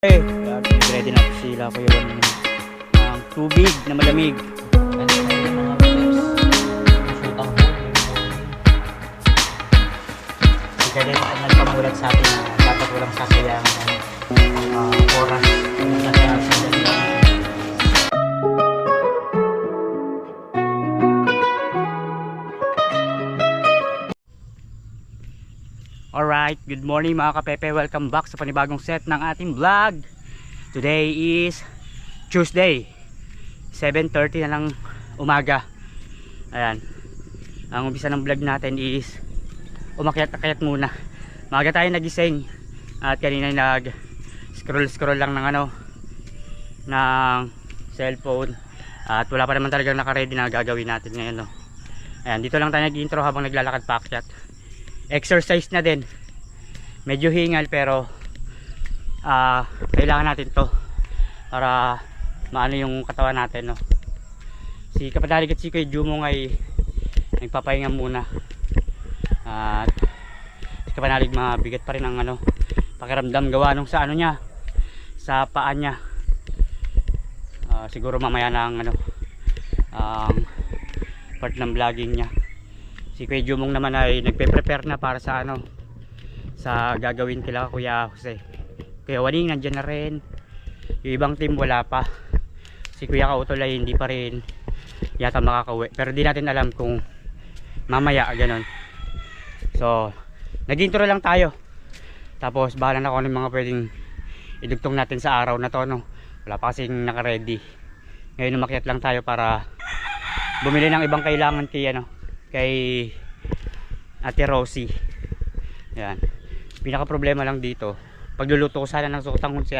Ready na po sila ko yung tubig na malamig. Kaya din nagpamulat sa atin na dapat walang sasayang oras. Alright, good morning mga kapepe. Welcome back sa panibagong set ng ating vlog. Today is Tuesday, 7:30 na lang umaga. Ayan, ang umpisa ng vlog natin is umakyat-akyat muna. Maaga tayo nagising at kanina nag scroll lang ng ng cellphone. At wala pa naman talagang naka-ready na gagawin natin ngayon, no? Ayan, dito lang tayo nag-intro habang naglalakad paakyat. Exercise na din, medyo hingal pero kailangan natin to para maano yung katawan natin, no? Si Kapadalig at si Kuya Jumong ay nagpapahinga muna at si Kapadalig mabigat pa rin ang pakiramdam gawa nung sa niya, sa paa niya. Siguro mamaya na ang part ng vlogging niya. Si Kuya Jumong naman ay nagpe-prepare na para sa sa gagawin kila Kuya Jose. Kuya Waning nandiyan na rin. Yung ibang team wala pa. Si Kuya Kautol ay hindi pa rin yata makakauwi. Pero di natin alam kung mamaya ganon. So, nag-intro lang tayo. Tapos bahala na kung ano yung mga pwedeng idugtong natin sa araw na to, no? Wala pa kasing naka-ready. Ngayon umakyat lang tayo para bumili ng ibang kailangan kay Ate Rosie. Yan. Pinaka problema lang dito, pagluluto ko sana ng sotanghon si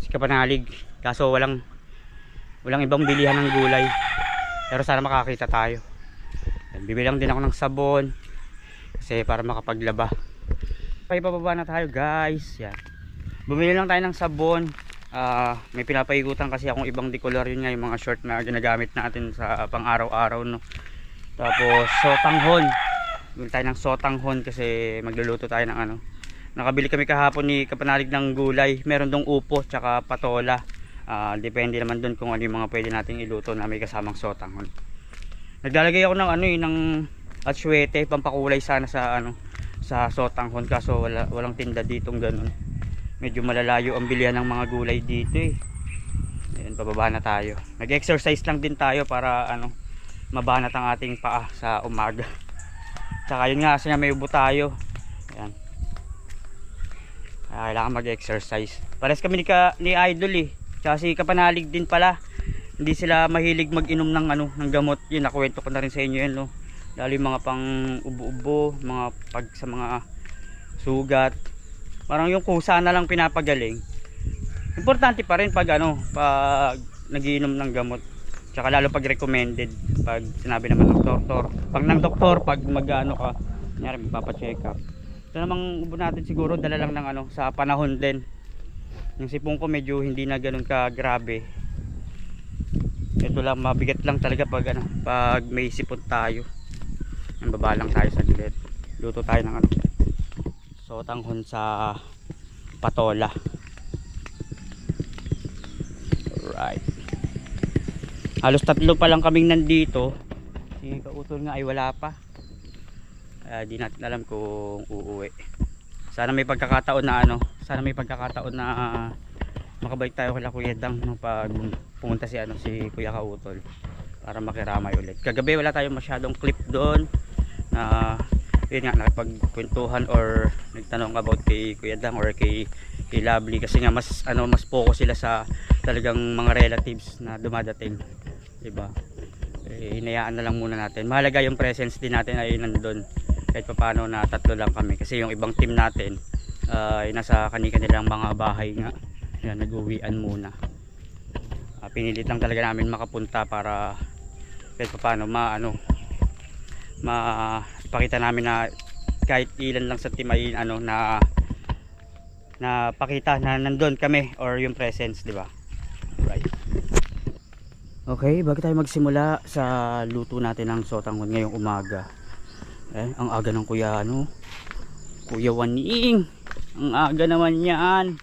Kapanalig. Kaso walang ibang bilihan ng gulay. Pero sana makakita tayo. Yan. Bibili lang din ako ng sabon kasi para makapaglaba. Okay, pababa na tayo guys. Yan. Bumili lang tayo ng sabon. May pinapaikutan kasi akong ibang decolor, yun nga yung mga short na ginagamit natin sa pang araw-araw, no? Tapos sotanghon, bili tayo ng sotanghon kasi magluluto tayo ng nakabili kami kahapon ni Kapanalig ng gulay. Meron dong upo tsaka patola. Depende naman dun kung ano yung mga pwede nating iluto na may kasamang sotanghon. Naglalagay ako ng atsuete, pampakulay sana sa sotanghon, kaso walang tinda ditong ganun. Medyo malalayo ang bilihan ng mga gulay dito eh. Ayan, pababa na tayo. Nag-exercise lang din tayo para mabanat ang ating paa sa umaga. Tsaka yun nga, kasi may ubo tayo. Ayan. Kailangan mag-exercise. Pares kami ni Idol eh. Tsaka si Kapanalig din pala. Hindi sila mahilig mag-inom ng gamot. Yun, nakuwento ko na rin sa inyo yun, no? Lalo yung mga pang ubo-ubo, sa mga sugat. Parang yung kusa na lang pinapagaling. Importante pa rin pag nagiinom ng gamot. Tsaka lalo pag recommended, pag sinabi naman ng doktor. Pag ng doktor, pag kunyari magpapacheck up. Ito namang ubo natin siguro dala lang ng sa panahon din. Yung sipong ko medyo hindi na ganun ka grabe. Ito lang, mabigat lang talaga pag may sipon tayo. Ang baba lang tayo sa gilid. Luto tayo ng sotanghon sa patola. Alright. Halos tatlo pa lang kaming nandito. Si Kautol nga ay wala pa. Di natin alam kung uuwi. Sana may pagkakataon na makabalik tayo kay Kuya Dang pag pumunta si Kuya Kautol para makiramay ulit. Kagabi wala tayong masyadong clip doon na yun nga, nakipagkwentuhan or nagtanong about kay Kuya Dang or kay Lovely, kasi nga mas focus sila sa talagang mga relatives na dumadating, diba? Hinayaan na lang muna natin. Mahalaga yung presence din natin ay nandun kahit paano na tatlo lang kami, kasi yung ibang team natin ay nasa kanilang mga bahay nga. Yan, nag-uwian muna. Pinilit lang talaga namin makapunta para kahit paano ipakita namin na kahit ilan lang sa team ay na pakita na nandun kami or yung presence, di ba? Right. Okay, bago tayo magsimula sa luto natin ng sotanghon ngayong umaga. Ang aga ng Kuya Waning. Ang aga naman yan.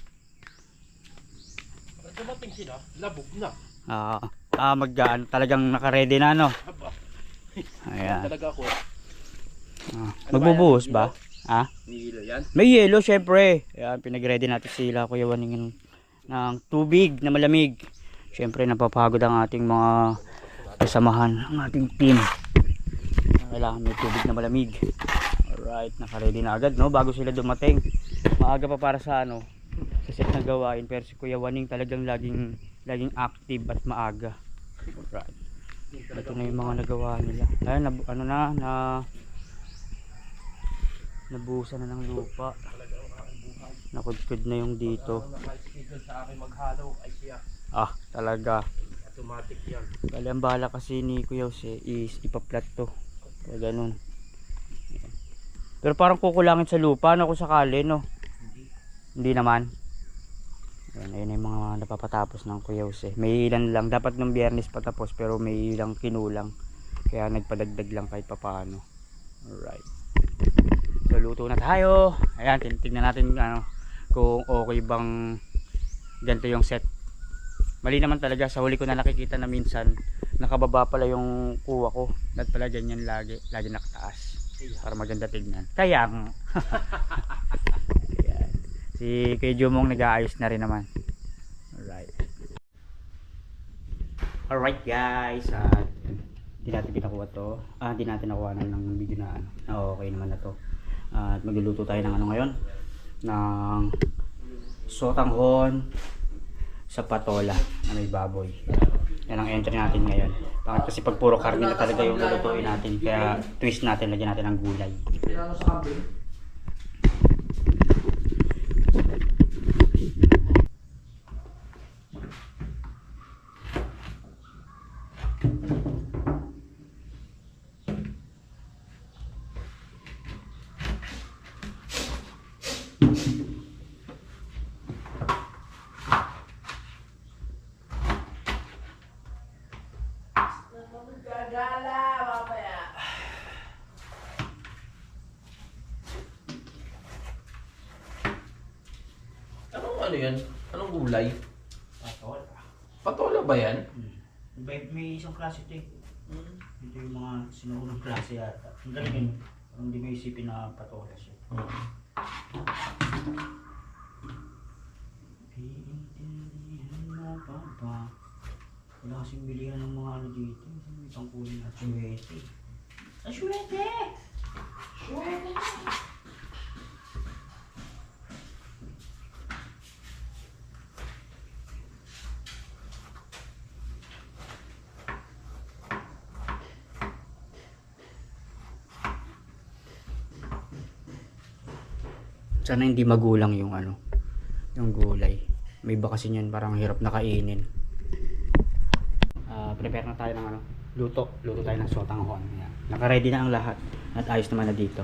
dumating sila, labog na. Talagang naka-ready na, no? Aba, Ayan. talaga ako. Magbubuhos ba? Ha? Nihilo yan. May yelo, syempre. Ayan, pinag-ready natin sila, Kuya Waning, ng tubig na malamig. Syempre, napapagod ang ating mga kasamahan, ang ating team. Kailangan may tubig na malamig. Alright, naka-ready na agad, no? Bago sila dumating. Maaga pa para sa ano, sa set na gawain. Pero si Kuya Waning talagang laging active at maaga. Alright. Ito na yung mga nagawa nila. Ayan, nabuhusan na ng lupa. Nakudkod na yung dito. Naka-schedule sa akin maghalo ay siya. Talaga. Automatic yan. Bali ang bala kasi ni Kuya Jose is ipaplat to. Kaya ganun. Ayan. Pero parang kukulangin sa lupa, no, kung sakali, no? Hindi naman. Ayan yung mga napapatapos ng Kuya Jose. May ilan lang. Dapat nung Biyernes patapos pero may ilang kinulang. Kaya nagpadagdag lang kahit papaano. Alright. So luto na tayo. Ayan, tingnan natin kung okay bang ganito yung set. Mali naman talaga, sa huli ko na nakikita na minsan nakababa pala yung kuha ko. At pala ganyan lagi nakataas para maganda tignan. Kaya ayan. Si Kuya Jomong nag-aayos na rin naman. Alright guys, hindi natin pinakuha to. Hindi natin nakuha ng video na okay naman na to. At magluluto tayo ng ngayon, ng sotanghon sa patola na may baboy. Yan ang entry natin ngayon. Bakit kasi pag puro karne na talaga yung lulutuin natin, kaya twist natin, lagyan natin ng gulay. Ano yan? Anong gulay? Patola. Patola ba yan? May isang klase ito eh. Ito yung mga sinuunang klase yata. Ang galing yun. Hindi mo isipin na patola siya. Wala kasing bilihan ng mga dito. May pangkulin na suwete. Suwete! Suwete! Sana hindi magulang yung yung gulay. May iba kasi niyan parang hirap na kainin. Prepare na tayo ng luto tayo ng sotanghon. Ayan. Naka-ready na ang lahat at ayos naman na dito.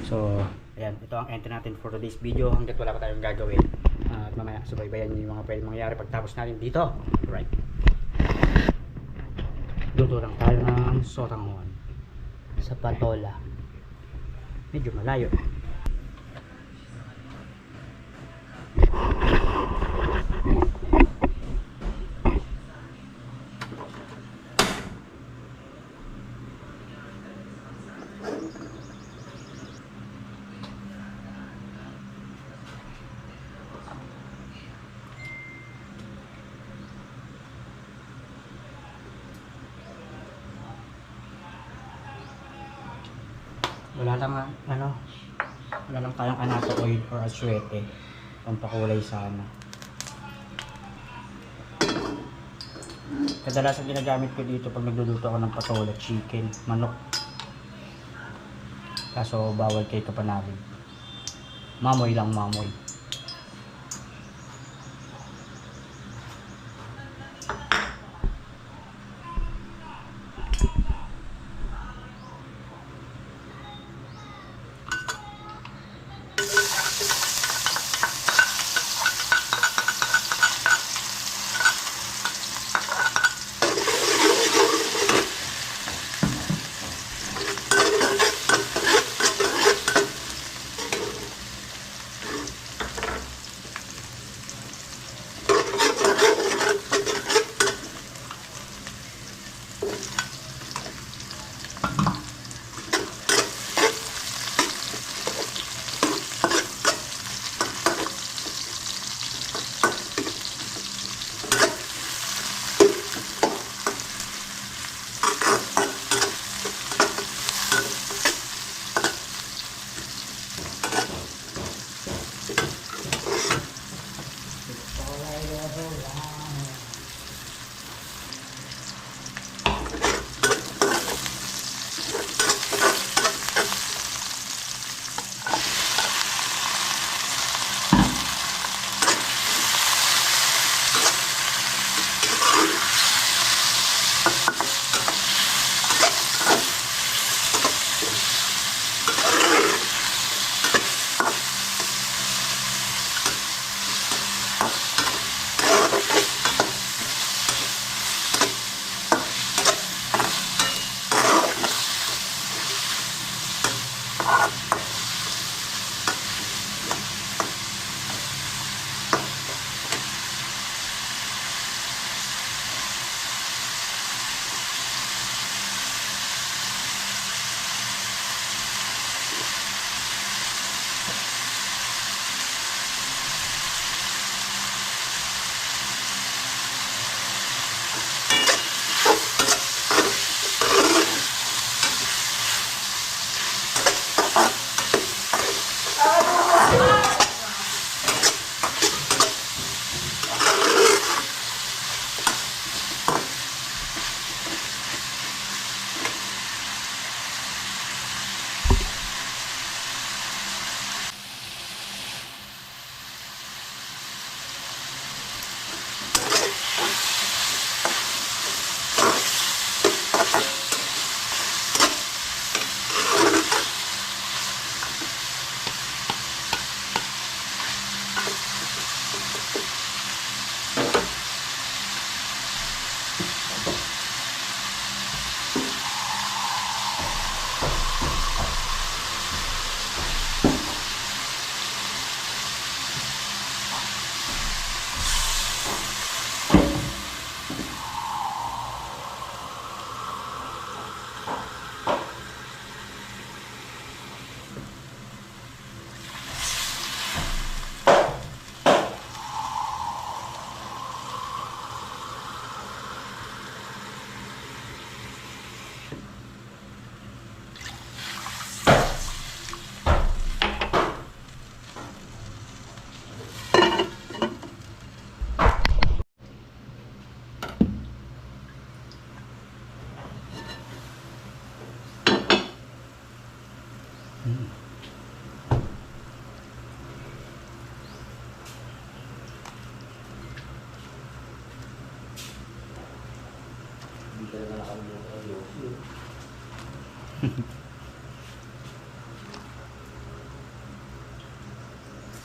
So, ayan, ito ang entry natin for today's video hangga't wala pa tayong gagawin. At mamaya subaybayan niyo yung mga pwedeng mangyari pagtapos natin dito. Right. Luto lang tayo ng sotanghon sa patola. Medyo malayo. Wala lang tayong anato oil or aswete. Pampakulay sana. Kadalasan ginagamit ko dito pag nagluluto ako ng patola, chicken, manok. Kaso bawal kay kapanabig. Mamoy lang, mamoy.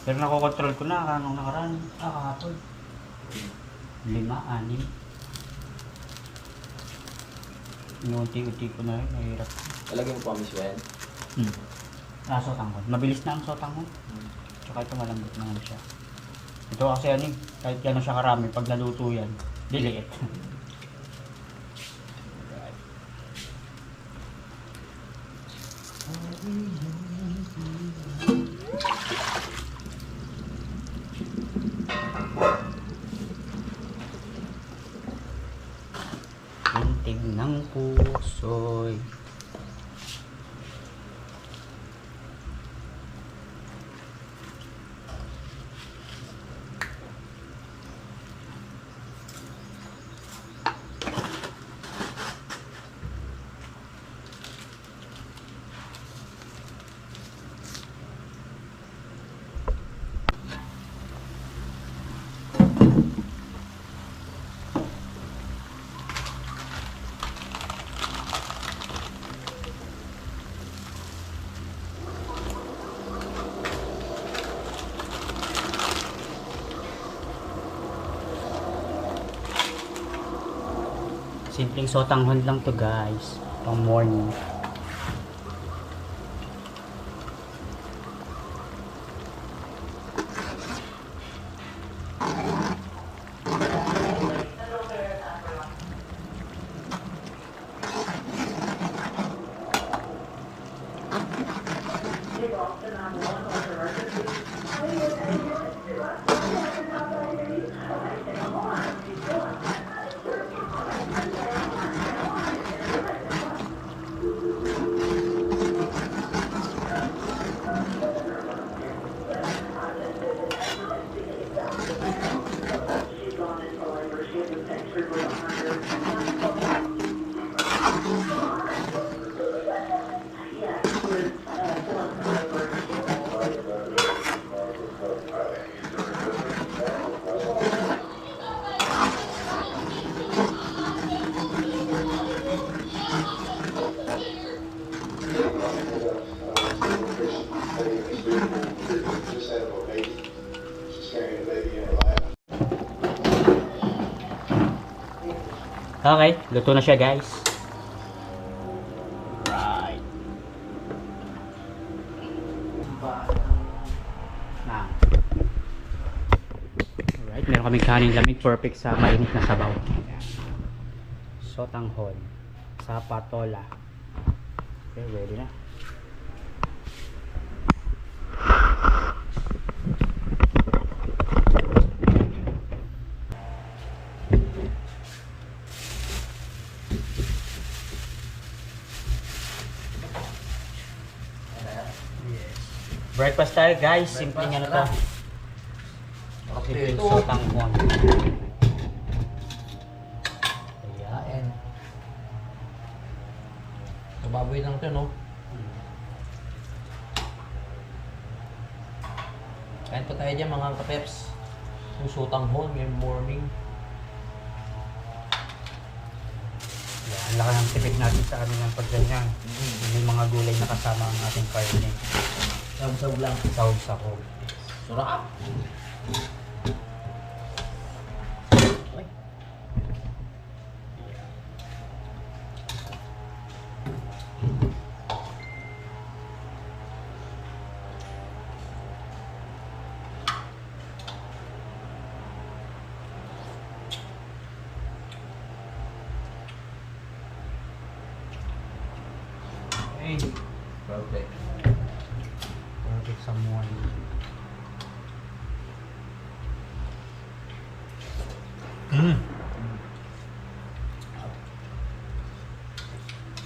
Pero nakokontrol ko na kanong nakaraan. Kahapon. 5, 6. Inuunti-unti ko na rin. Mahirap. Talagyan mo pa miss yan. Sotanghon. Mabilis na ang sotanghon. Tsaka ito malambot naman siya. Ito kasi ano kahit gano'n siya karami, pag naluto yan, diliit. Tintig ng puso'y simpleng sotanghon lang to guys, pang morning. Okay, luto na siya guys. Right. Na. Alright, meron kaming kaning lamig. Perfect sa mainit na sabaw. Sotanghon. Sa patola. Okay, ready na. Breakfast tayo guys, simpleng ano to. Simpleng sotanghon. Ayan. Baboy lang ito, no? Kain pa tayo dyan mga kapeps. Yung sotanghon ngayong morning. Yan, laki ng tipid natin sa ano ng pagganyan. May mga gulay na kasama ang ating karne. Sawag lang. Sahog-sahog. Sarap! Ay. Hey, Perfect. perfect sa morning.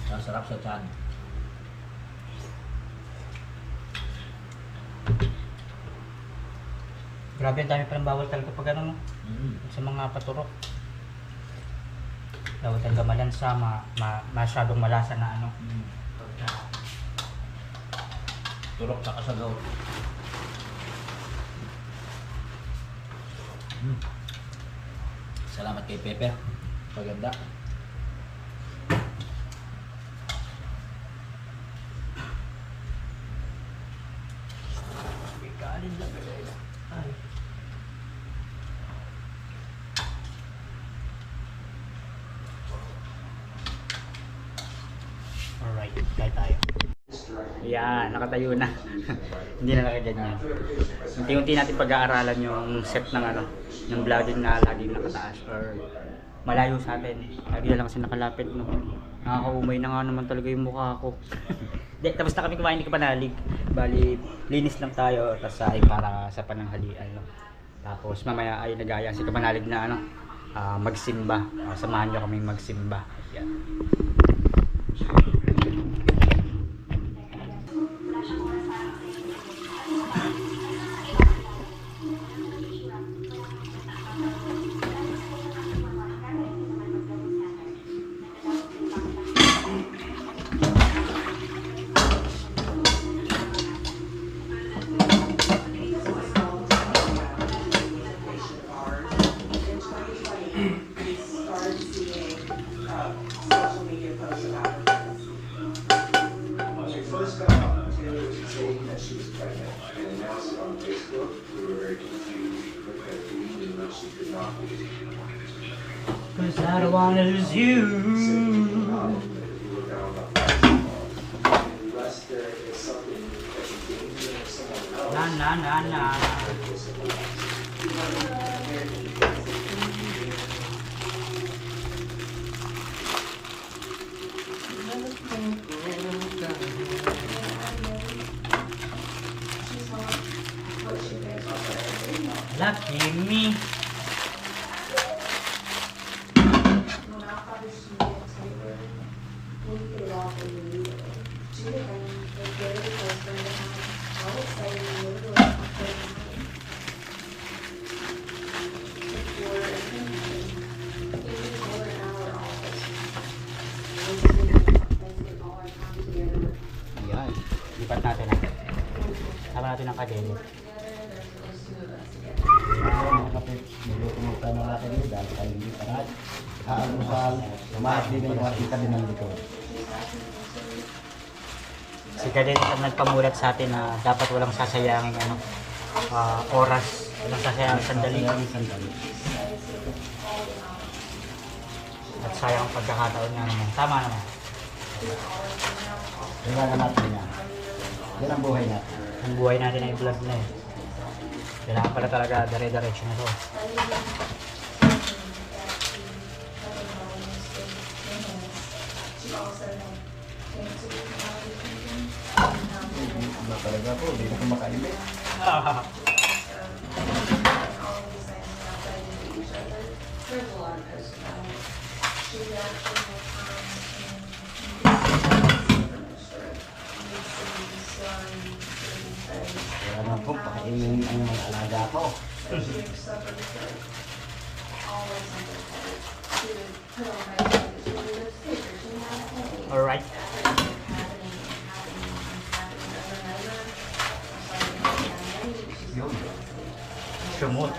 Masarap sa tiyan. Grabe, ang dami pa ng bawal talaga pag ano, no? Mm. Sa mga paturok. Bawal talaga malansa, masyadong malasa na ano. Turok sa kasagaw. Salamat kay Pepe. Paganda. Kanin lang guys. Ay. Alright, kaya tayo. Yan, nakatayo na. Hindi na nakaganyan. Unti-unti natin pag-aaralan yung set ng ano, ng vlogging na laging nakataas or malayo sa atin. Lagi na lang kasi nakalapit, no. Nakakaumay na nga naman talaga yung mukha ko. Di, tapos na kami kumain ni Kapanalig. Bali, linis lang tayo, tapos ay para sa pananghalian, no. Tapos mamaya ay nagaya si Kapanalig na ano, magsimba. Samahan niyo kaming magsimba. Yan. Cause I don't wanna lose you. Na na na na. Lucky me. gilid. Mga kapips, niluto mo tayo ng natin yun dahil tayo hindi parad. Almusal, lumahat din yung mga tita din nandito. Si Kadin ang nagpamulat sa atin na dapat walang sasayangin oras, walang sasayangin sandali. Sandali. At sayang ang pagkakataon nga naman. Tama naman. Kailangan natin yan. Yan ang buhay natin. Ang buhay natin ay vlog na eh. Kailangan pala talaga dire-diretso na to. Iba talaga po, hindi na kumakaimik. Wala naman po, pakainin ang mga alaga ko. Alright. Yun. Sumot.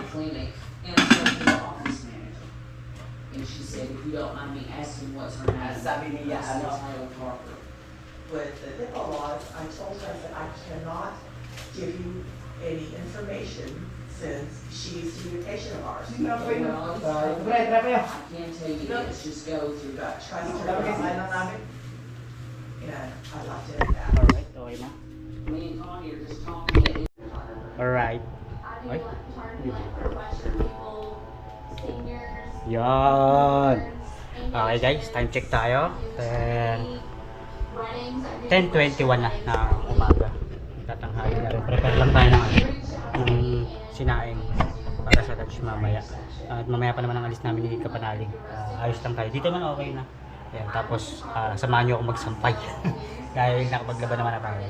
Clinic and I spoke to the office manager. And she said, if you don't mind me asking what's her name. Sabi niya, I said, ano? Taylor Parker. With the HIPAA laws, I told her that I cannot give you any information since she's communication of ours. Well, I can tell you this, just go You through got that. trust her lang namin. And I'd like to end that. Alright, okay na. Me and Connie are just talking. Alright. I do like for Western people, seniors, Yan. veterans, Okay guys, time check tayo. Then, weddings. I do 10:21 na ng umaga. Tatanghali na rin. Prepare lang tayo ng yung sinaing para sa lunch mamaya. At mamaya pa naman ang alis namin ni Kapanali. Ayos lang tayo. Dito man okay na. Ayan, tapos samahan nyo ako magsampay. Dahil nakapaglaban naman na tayo.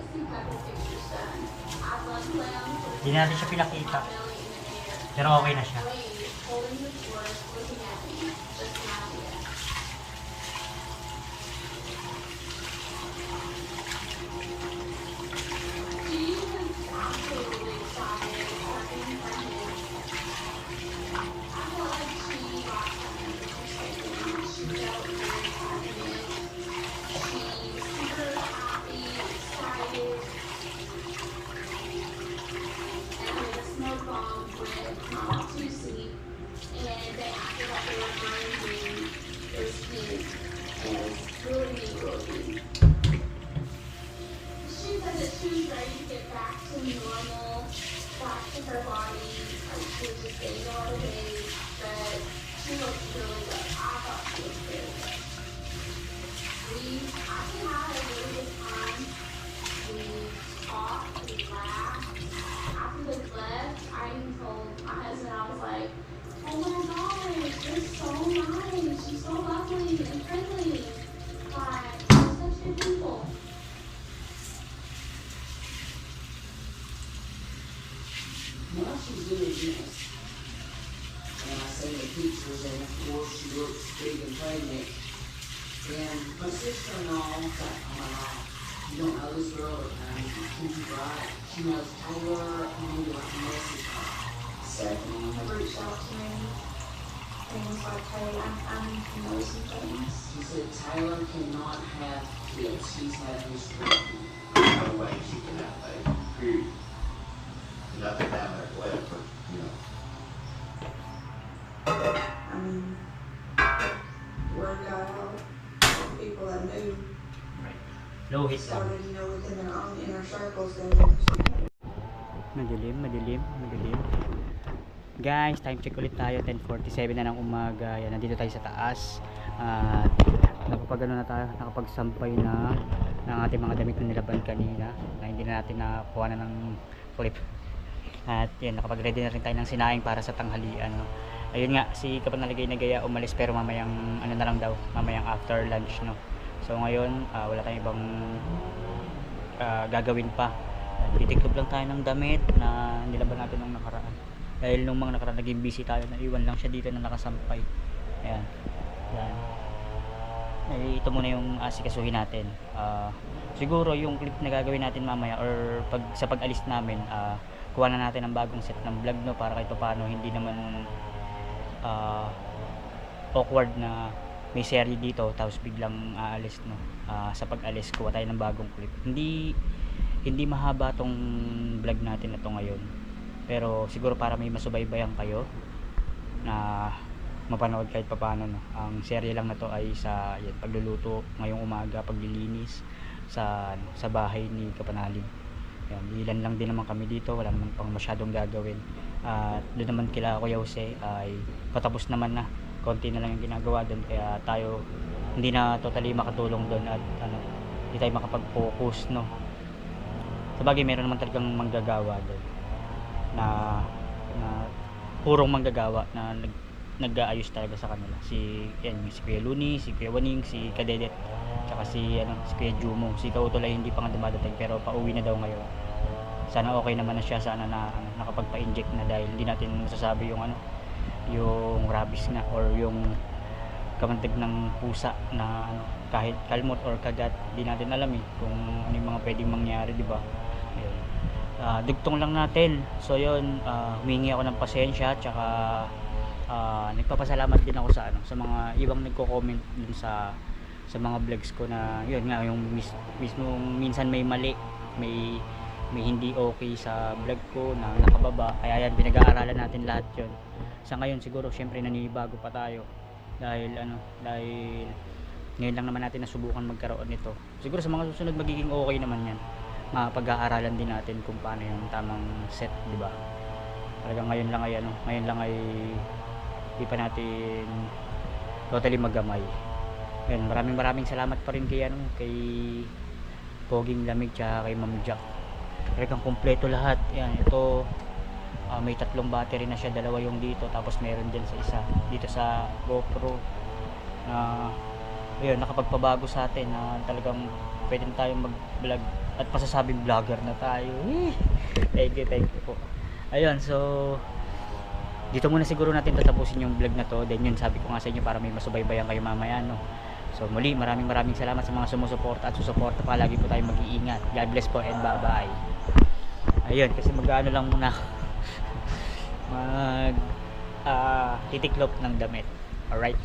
Hindi natin siya pinakita. Pero okay na siya. holding the sword, looking at me, just not yet. She was absolutely excited, working for him. I feel like she got something for something. She felt very confident. She was super happy, excited. And I the smoke bomb went not too sleep, and they acted like they were finding their skin, and it was really, really. She said that she was ready to get back to normal, back to her body. Like she was just getting a lot of weight, but she looked really good. I thought she looked really good. We actually had a really good time. We talked, we laughed. After they left, I even told my husband, I was like, oh my gosh, they're so nice. She's so lovely and friendly. Like, they're such good people. Well, she's doing this. And I seen the pictures, and of course, she looks big and pregnant. And my sister-in-law was like, oh my God, you don't know this girl, she's bright. She knows Taylor, and you like to message her. Stephanie had reached out to me. Things like, hey, I need to know some things. She said Taylor cannot have kids. She's had history. No way she can have a period. Nothing down there left, but, you know. I mean, Luhit lang. started, you know, within their own inner circles, then Madilim. Guys, time check ulit tayo. 10:47 na ng umaga. Yan, nandito tayo sa taas. At nakapagsampay na ng ating mga damit na nilaban kanina na hindi na natin nakuha na ng clip. At yan, nakapag-ready na rin tayo ng sinaing para sa tanghalian, no? Ayun nga, si Kapanalagay na Gaya umalis pero mamayang ano na lang daw, mamayang after lunch, no? So ngayon, wala tayong ibang gagawin pa. Titiklob lang tayo ng damit na nilaban natin nung nakaraan. Dahil nung mga nakaraan naging busy tayo, naiwan lang siya dito na nakasampay. Ayan. Yan. Ito muna yung asikasuhin natin. Siguro yung clip na gagawin natin mamaya or sa pag-alis namin, kuha na natin ang bagong set ng vlog, no, para kahit paano hindi naman awkward na may serye dito tapos biglang aalis, no. Sa pag-alis kuha tayo ng bagong clip. Hindi mahaba tong vlog natin na to ngayon, pero siguro para may masubaybayan kayo na mapanood kahit papaano, no. Ang serye lang na to ay sa pagluluto ngayong umaga, paglilinis sa bahay ni Kapanalig. Yan, ilan lang din naman kami dito, wala naman pang masyadong gagawin. At doon naman kila Kuya Jose ay patapos naman na, konti na lang yung ginagawa doon, kaya tayo hindi na totally makatulong doon at hindi tayo makapag-focus, no. Sabagay meron naman talagang manggagawa doon na purong manggagawa na nag-aayos talaga sa kanila. Si Kuya Luni, si Kuya Waning, si Kadedet, tsaka si Kuya Jumo. Si Kautol ay hindi pa nga dumadating pero pauwi na daw ngayon. Sana okay naman na siya, sana na nakapagpa-inject na, dahil hindi natin masasabi yung yung rabies nga or yung kamantig ng pusa na kahit kalmot or kagat, hindi natin alam kung ano yung mga pwedeng mangyari, di ba? Dugtong lang natin. So yun, humingi ako ng pasensya, tsaka nagpapasalamat din ako sa mga ibang nagko-comment dun sa mga vlogs ko na yun nga, yung mismo minsan may mali, may hindi okay sa vlog ko na nakababa, kaya yan pinag-aaralan natin lahat yun. Sa ngayon siguro syempre naninibago pa tayo dahil ngayon lang naman natin nasubukan magkaroon nito. Siguro sa mga susunod magiging okay naman yan, mapag-aaralan din natin kung paano yung tamang set, di ba? Talagang ngayon lang ay di pa natin totally magamay. Ayun, maraming salamat pa rin kay Poging Lamig tsaka kay Ma'am Jack. Talagang kompleto lahat. Yan, ito may 3 battery na siya, 2 yung dito, tapos meron din sa isa dito sa GoPro na ayun, nakapagpabago sa atin na talagang pwede na tayong mag-vlog at pasasabing vlogger na tayo. Thank you po. Ayun, so dito muna siguro natin tatapusin yung vlog na to. Then yun, sabi ko nga sa inyo para may masubaybayan kayo mamaya, no. So muli, maraming salamat sa mga sumusuporta at susuporta pa. Lagi po tayong mag-iingat. God bless po and bye bye. Ayun, kasi mag-ano lang muna titiklop ng damit. Alright.